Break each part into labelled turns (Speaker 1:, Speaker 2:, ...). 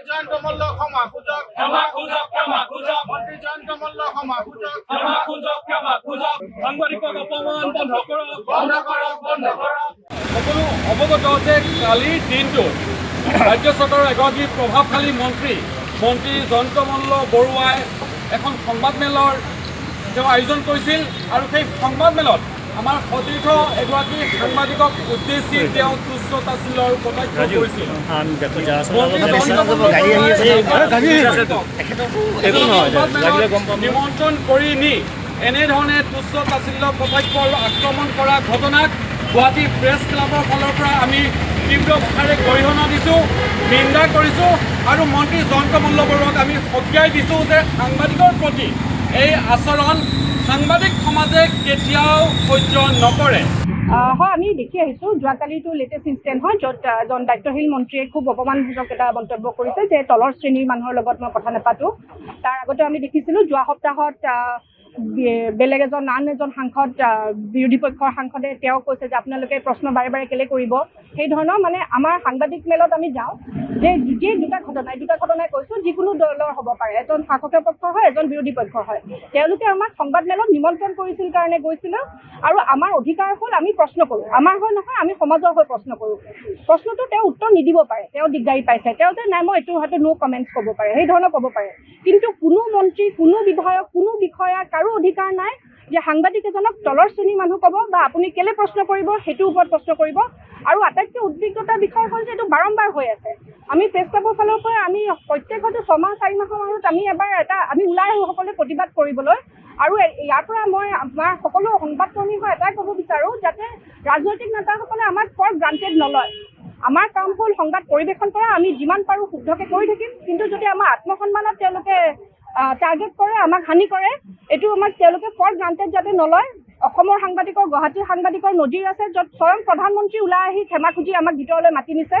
Speaker 1: জয়ন্ত মল্ল ক্ষমা খুঁজক,
Speaker 2: ক্ষমা খুঁজক, ক্ষমা খুঁজক,
Speaker 1: মন্ত্ৰী জয়ন্ত মল্ল ক্ষমা খুঁজক,
Speaker 2: ক্ষমা খুঁজক, ক্ষমা খুঁজক, সাংবাদিকক অপমান বন্ধ কৰক,
Speaker 1: বন্ধ কৰক, বন্ধ কৰক।
Speaker 2: সকলো অৱগত যে কালিৰ দিনটোত ৰাজ্য চৰকাৰৰ এগৰাকী প্ৰভাৱশালী মন্ত্ৰী জয়ন্ত মল্ল বৰুৱাই এখন সংবাদমেলৰ তেওঁ আয়োজন কৰিছিল আৰু সেই সংবাদমেলত আমাৰ সতীৰ্থ এগৰাকী সাংবাদিকক উদ্দেশ্যি তেওঁ তুচ্ছ তাচ্ছিল্য আৰু কটাক্ষ কৰিছিল। নিমন্ত্ৰণ কৰি নি এনেধৰণে তুচ্ছ তাচ্ছিল্য কটাক্ষ আৰু আক্ৰমণ কৰা ঘটনাক গুৱাহাটী প্ৰেছ ক্লাবৰ ফালৰ পৰা আমি তীব্ৰ ভাষাৰে গৰিহণা দিছোঁ, নিন্দা কৰিছোঁ আৰু মন্ত্ৰী জয়ন্ত মল্ল বৰুৱাক আমি সকীয়াই দিছোঁ যে সাংবাদিকৰ প্ৰতি এই আচৰণ সাংবাদিক সমাজে কেতিয়াও সহ্য নকৰে।
Speaker 3: হয়, আমি দেখি আহিছোঁ যোৱাকালিটো লেটেষ্ট ইনচিডেণ্ট হয়, য'ত এজন দায়িত্বশীল মন্ত্ৰীয়ে খুব অপমানজনক এটা মন্তব্য কৰিছে যে তলৰ শ্ৰেণীৰ মানুহৰ লগত মই কথা নাপাতোঁ। তাৰ আগতে আমি দেখিছিলোঁ যোৱা সপ্তাহত বেলেগ আন এজন সাংসদ বিৰোধী পক্ষৰ সাংসদে তেওঁ কৈছে যে আপোনালোকে প্ৰশ্ন বাৰে বাৰে কেলৈ কৰিব। সেই ধৰণৰ মানে আমাৰ সাংবাদিক মেলত আমি যাওঁ যে দুটা ঘটনাই কৈছোঁ, যিকোনো দলৰ হ'ব পাৰে, এজন শাসকৰ পক্ষৰ হয়, এজন বিৰোধী পক্ষৰ হয়। তেওঁলোকে আমাক সংবাদ মেলত নিমন্ত্ৰণ কৰিছিল কাৰণে গৈছিলোঁ আৰু আমাৰ অধিকাৰ হ'ল আমি প্ৰশ্ন কৰোঁ। আমাৰ হৈ নহয়, আমি সমাজৰ হৈ প্ৰশ্ন কৰোঁ। প্ৰশ্নটো তেওঁ উত্তৰ নিদিব পাৰে, তেওঁ দিগদাৰী পাইছে, তেওঁ যে নাই মই এইটো হয়তো নো কমেণ্টছ ক'ব পাৰে, সেই ধৰণৰ ক'ব পাৰে। কিন্তু কোনো মন্ত্ৰী, কোনো বিধায়ক, কোনো বিষয়া কাৰো অধিকাৰ নাই যে সাংবাদিক এজনক তলৰ শ্ৰেণীৰ মানুহ ক'ব বা আপুনি কেলৈ প্ৰশ্ন কৰিব সেইটোৰ ওপৰত প্ৰশ্ন কৰিব। আৰু আটাইতকৈ উদ্বিগ্নতাৰ বিষয় হ'ল যে এইটো বাৰম্বাৰ হৈ আছে। আমি প্ৰেছ ক্লাবৰ ফালৰ পৰা আমি প্ৰত্যেক হয়তো 6-4 মাহৰ মাজত আমি ওলাই আহোঁ সকলোৱে প্ৰতিবাদ কৰিবলৈ। আৰু ইয়াৰ পৰা মই আমাৰ সকলো সংবাদকৰ্মী হৈ এটাই ক'ব বিচাৰোঁ যাতে ৰাজনৈতিক নেতাসকলে আমাক ফৰ গ্ৰাণ্টেড নলয়। আমাৰ কাম হ'ল সংবাদ পৰিৱেশন কৰা, আমি যিমান পাৰোঁ শুদ্ধকৈ কৰি থাকিম, কিন্তু যদি আমাৰ আত্মসন্মানত তেওঁলোকে টাৰ্গেট কৰে, আমাক হানি কৰে, এইটো আমাক তেওঁলোকে ফৰ গ্ৰাণ্টেড যাতে নলয়। অসমৰ সাংবাদিকৰ, গুৱাহাটীৰ সাংবাদিকৰ নজিৰ আছে, য'ত স্বয়ং প্ৰধানমন্ত্ৰী ওলাই আহি ক্ষমা খুজি আমাক ভিতৰলৈ মাতি নিছে।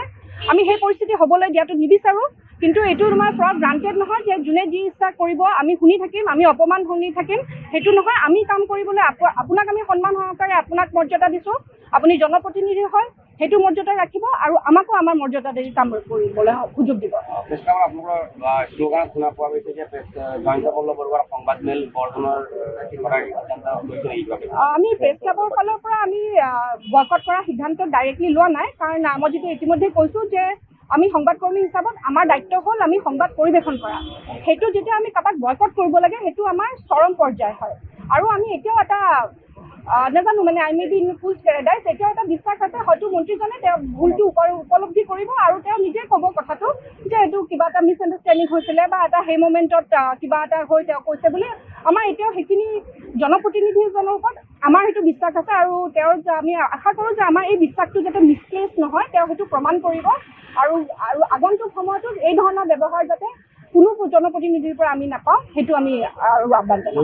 Speaker 3: আমি সেই পৰিস্থিতি হ'বলৈ দিয়াটো নিবিচাৰোঁ, কিন্তু এইটো তোমাৰ ফৰ গ্ৰাণ্টেড নহয় যে যোনে যি ইচ্ছা কৰিব আমি শুনি থাকিম, আমি অপমান শুনি থাকিম, সেইটো নহয়। আমি কাম কৰিবলৈ আপোনাক আমি সন্মান সহকাৰে আপোনাক মৰ্যাদা দিছোঁ, আপুনি জনপ্ৰতিনিধি হয়, সেইটো মৰ্যাদা ৰাখিব আৰু আমাকো আমাৰ মৰ্যাদা দি কাম কৰিবলৈ সুযোগ দিব।
Speaker 4: আপোনালোকৰ শুনা পোৱা গৈছে যে জয়ন্ত মল্ল বৰুৱাৰ সংবাদমেল বৰ্ধনৰ
Speaker 3: আমি প্ৰেছ ক্লাবৰ ফালৰ পৰা আমি বয়কট কৰাৰ সিদ্ধান্ত ডাইৰেক্টলি লোৱা নাই, কাৰণ মই যিটো ইতিমধ্যে কৈছোঁ যে আমি সংবাদকৰ্মী হিচাপত আমাৰ দায়িত্ব হ'ল আমি সংবাদ পৰিৱেশন কৰা। সেইটো যেতিয়া আমি কাৰোবাক বয়কট কৰিব লাগে সেইটো আমাৰ চৰম পৰ্যায় হয়। আৰু আমি এতিয়াও এটা নাজানো মানে I may be in full paradise, এতিয়াও এটা বিশ্বাস আছে হয়তো মন্ত্ৰীজনে তেওঁ ভুলটো উপলব্ধি কৰিব আৰু তেওঁ নিজে ক'ব কথাটো যে এইটো কিবা এটা মিছ আণ্ডাৰষ্টেণ্ডিং হৈছিলে বা এটা সেই মমেণ্টত কিবা এটা হৈ তেওঁ কৈছে বুলি। আমাৰ এতিয়াও সেইখিনি জনপ্ৰতিনিধিজনৰ ওপৰত আমাৰ সেইটো বিশ্বাস আছে আৰু তেওঁৰ আমি আশা কৰোঁ যে আমাৰ এই বিশ্বাসটো যাতে মিছপ্লেচ নহয়, তেওঁ সেইটো প্ৰমাণ কৰিব আৰু আগন্তুক সময়তো এই ধৰণৰ ব্যৱহাৰ যাতে কোনো জনপ্ৰতিনিধিৰ পৰা আমি নাপাওঁ, সেইটো আমি আৰু আহ্বান জনাম।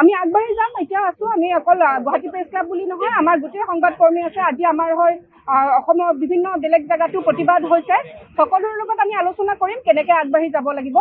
Speaker 3: আমি আগবাঢ়ি যাম, এতিয়া আছোঁ। আমি অকল গুৱাহাটী প্ৰেছ ক্লাব বুলি নহয়, আমাৰ গোটেই সংবাদকৰ্মী আছে। আজি আমাৰ হৈ অসমৰ বিভিন্ন বেলেগ জেগাতো প্ৰতিবাদ হৈছে, সকলোৰে লগত আমি আলোচনা কৰিম কেনেকৈ আগবাঢ়ি যাব লাগিব।